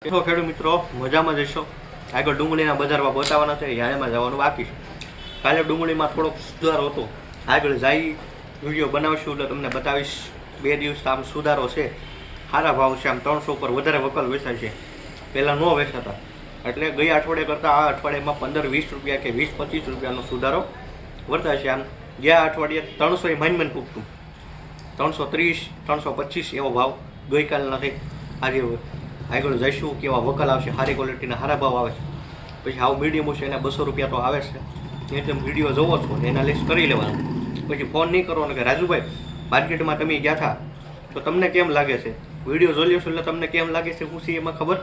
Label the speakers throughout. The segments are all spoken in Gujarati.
Speaker 1: તો ખેડૂત મિત્રો મજામાં જશો આગળ ડુંગળીના બજારમાં બતાવવાના છે યામાં જવાનું બાકી છે કાલે ડુંગળીમાં થોડોક સુધારો હતો આગળ જઈ વિડીયો બનાવશું એટલે તમને બતાવીશ 2 દિવસ આમ સુધારો છે સારા ભાવ છે આમ 300 ઉપર વધારે વકલ વેચાય છે પહેલાં ન વેચાતા એટલે ગયા અઠવાડિયે કરતાં આ અઠવાડિયામાં 15-20 રૂપિયા કે 20-25 રૂપિયાનો સુધારો વર્તાય છે આમ ગયા અઠવાડિયે 300 એ માઇન પૂગતું 330-325 એવો ભાવ ગઈકાલ નથી આજે આગળ જઈશું કેવા વકલ આવશે સારી ક્વોલિટીના સારા ભાવ આવે છે પછી આવું મીડિયમ છે એના 200 રૂપિયા તો આવે છે એ તમે વિડીયો જોવો છો એનાલિસ્ટ કરી લેવાનું પછી ફોન નહીં કરવાનો કે રાજુભાઈ માર્કેટમાં તમે ગયા હતા તો તમને કેમ લાગે છે વિડીયો જોઈ લેશો એટલે તમને કેમ લાગે છે ખુશી એમાં ખબર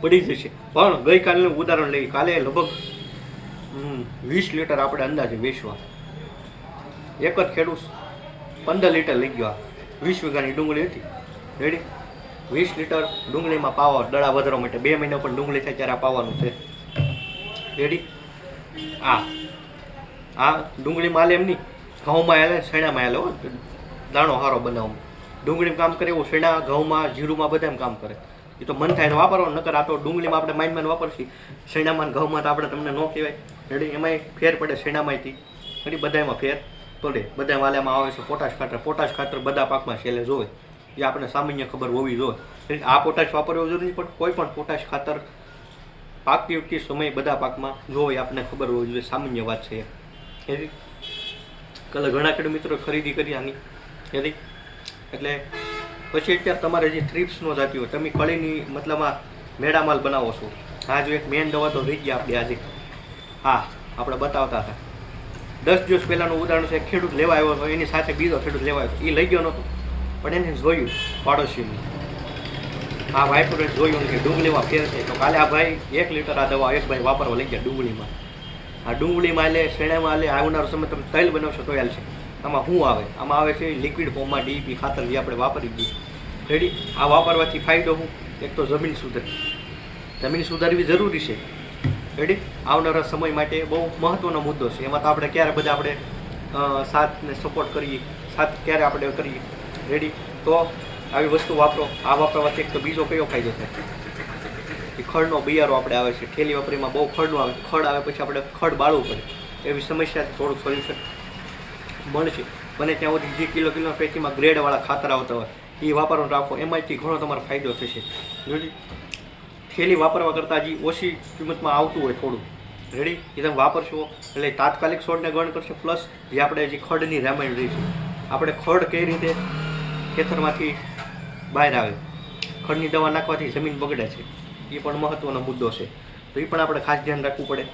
Speaker 1: પડી જશે પણ ગઈકાલનું ઉદાહરણ લઈએ કાલે લગભગ 20 લીટર આપણે અંદાજે વેચવા એક જ ખેડૂત 15 લીટર લઈ ગયો 20 વીઘાની ડુંગળી હતી રેડી 20 લીટર ડુંગળીમાં પાવા દડા વધારવા માટે 2 મહિના પણ ડુંગળી થાય ત્યારે પાવાનું છે રેડી આ ડુંગળી માલે એમ નહીં ઘઉંમાં આલે શેણામાં આલે હો દાણો સારો બનાવવામાં ડુંગળીમાં કામ કરે એવું શેણા ઘઉંમાં જીરુંમાં બધામાં કામ કરે એ તો મન થાય તો વાપરવા નકર આ તો ડુંગળીમાં આપણે માઇનમાં વાપરશી શેણામાં ઘઉંમાં તો આપણે તમને ન કહેવાય રેડી એમાંય ફેર પડે શેણામાંથી રેડી બધામાં ફેર પડે બધા વાલેમાં આવે છે પોટાશ ખાતર બધા પાકમાં છેલ્લે જોવે એ આપણે સામાન્ય ખબર હોવી જોઈએ આ પોટાશ વાપરવો જરૂરી પણ કોઈ પણ પોટાશ ખાતર પાકતી વખતે સમય બધા પાકમાં જોવે આપણને ખબર હોવી જોઈએ સામાન્ય વાત છે એથી કાલે ઘણા ખેડૂત મિત્રો ખરીદી કરી આની એથી એટલે પછી અત્યારે તમારે જે થ્રીપ્સનો જાતી હોય તમે કળીની મતલબમાં મેળામાલ બનાવો છો આ જો એક મેન દવા તો રહી ગયા આપણે આજે આપણે બતાવતા હતા 10 દિવસ પહેલાંનું ઉદાહરણ છે ખેડૂત લેવા આવ્યો હતો એની સાથે બીજો ખેડૂત લેવા આવ્યો એ લઈ ગયો નહોતો પણ એને જોયું પાડોશીની આ વાઇફરે જોયું કે ડુંગળીમાં ફેર છે તો કાલે આ ભાઈ 1 લીટર આ દવા એક ભાઈ વાપરવા લઈ ગયા ડુંગળીમાં આ ડુંગળીમાં લે શેણામાં લે આવનારો સમય તમે તેલ બનાવશો તો હાલ છે આમાં શું આવે આમાં આવે છે લિક્વિડ ફોર્મમાં ડીપી ખાતર જે આપણે વાપરી દઈએ રેડી આ વાપરવાથી ફાયદો શું એક તો જમીન સુધારવી જરૂરી છે રેડી આવનારા સમય માટે બહુ મહત્ત્વનો મુદ્દો છે એમાં તો આપણે ક્યારે બધા આપણે સાથને સપોર્ટ કરીએ સાથ ક્યારે આપણે કરીએ રેડી તો આવી વસ્તુ વાપરો આ વાપરવાથી એક તો બીજો કયો ફાયદો થાય એ ખડનો બિયારો આપણે આવે છે ઠેલી વાપરીમાં બહુ ખડનું આવે ખડ આવે પછી આપણે ખડ બાળવું પડે એવી સમસ્યાથી થોડુંક સોલ્યુશન મળશે બને ત્યાં સુધી જે કિલો પૈકીમાં ગ્રેડવાળા ખાતર આવતા હોય એ વાપરવાનું રાખો એમાંથી ઘણો તમારો ફાયદો થશે રેડી થેલી વાપરવા કરતાં હજી ઓછી કિંમતમાં આવતું હોય થોડું રેડી એ તમે વાપરશો એટલે તાત્કાલિક છોડને ગણ કરશે પ્લસ જે આપણે હજી ખડની રામાયણ રહી છે આપણે ખડ કઈ રીતે ખેતરમાંથી બહાર આવે ખડની દવા નાખવાથી જમીન બગડે છે એ પણ મહત્ત્વનો મુદ્દો છે તો એ પણ આપણે ખાસ ધ્યાન રાખવું પડે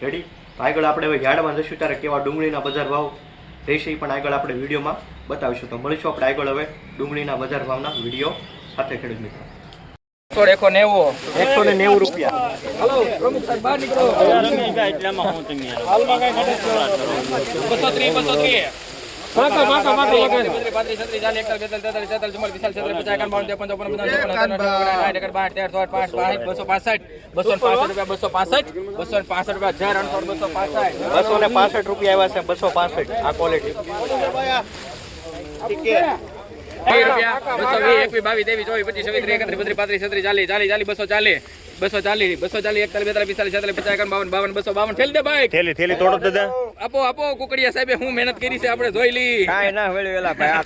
Speaker 1: રેડી તો આગળ આપણે હવે યાર્ડમાં જઈશું ત્યારે કેવા ડુંગળીના બજાર ભાવ રહેશે એ પણ આગળ આપણે વિડીયોમાં બતાવીશું તો મળીશું આપણે આગળ હવે ડુંગળીના બજાર ભાવના વિડીયો સાથે ખેડૂત મિત્રો 190 રૂપિયા
Speaker 2: હેલો પ્રમુખ સાહેબ બહાર નીકળો એટલામાં હું તમે હાલમાં કઈ ઘટે 230 માકા લગાડ 35 36 40 41 42 43 44 45 46 265
Speaker 1: રૂપિયા આવ્યા છે 265 આ ક્વોલિટી ઠીક છે
Speaker 2: 240 તોડો દાદા આપો કુકડિયા સાહેબે હું મહેનત કરી છે આપણે જોઈ લી
Speaker 3: કાઈ ના વેળી વેલા ભાઈ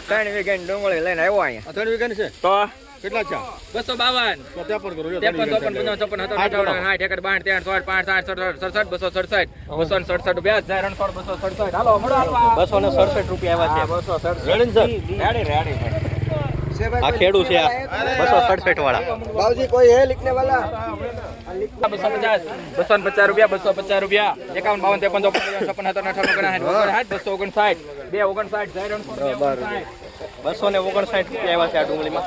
Speaker 3: 3 વીઘાની ડુંગળી લઈને આવ્યો અહીંયા
Speaker 2: 3 વીઘાની છે
Speaker 3: તો
Speaker 2: કેટલા છે 252 તો 53 કરો 53 267 હાલો મળો
Speaker 1: 267 રૂપિયા આવ્યા છે 267 આ ખેડૂ છે 267 વાળા
Speaker 3: બાવજી કોઈ હે लिखने वाला
Speaker 2: 250 રૂપિયા 51 52
Speaker 1: રૂપિયા આવ્યા છે આ ડુંગળીમાં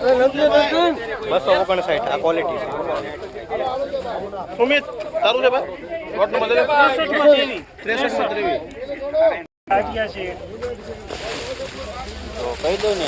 Speaker 1: 259 આ ક્વોલિટી છે સુમિત તારું છે ભાઈ વોટ નંબર 63 આગ્યા છે તો કહી દો ને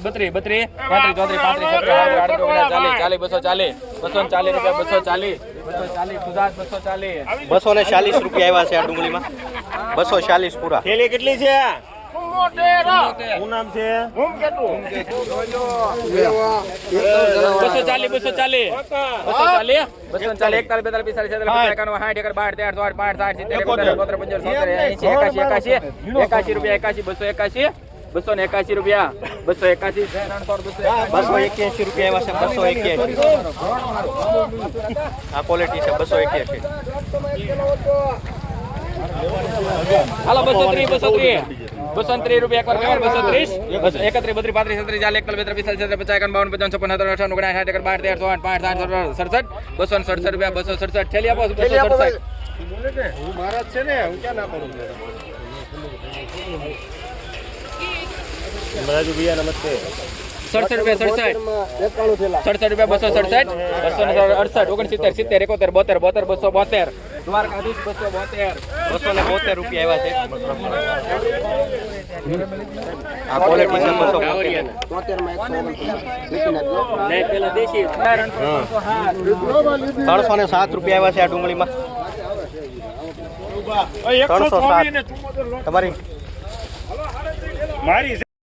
Speaker 2: 32 32 33 34 35 40 240 સુધાર 240
Speaker 1: 240 રૂપિયા આવ્યા છે આ ડુંગળીમાં 240 પૂરા.
Speaker 3: થેલી કેટલી છે શું નામ છે
Speaker 2: 281 રૂપિયા 281
Speaker 1: 281 રૂપિયા આવ્યા છે 281. આ ક્વોલિટી છે 281.
Speaker 2: હાલો 230 રૂપિયા એકવાર વ્યવહાર 230 31 32 33 34 35 46 57 55 55 58 60 267 રૂપિયા 267 થેલી આપો 267
Speaker 3: મહારાજ છે ને હું ક્યાં ના કરું મહારાજ ભૈયા નમસ્તે
Speaker 2: 67 રૂપિયા 67 રૂપિયા 267 268 69 70 72 દ્વારકાધીશ 272
Speaker 1: રૂપિયા આવ્યા છે. આ ક્વોલિટી છે 307 રૂપિયા આવ્યા છે આ ડુંગળીમાં 307. તમારી
Speaker 4: મારી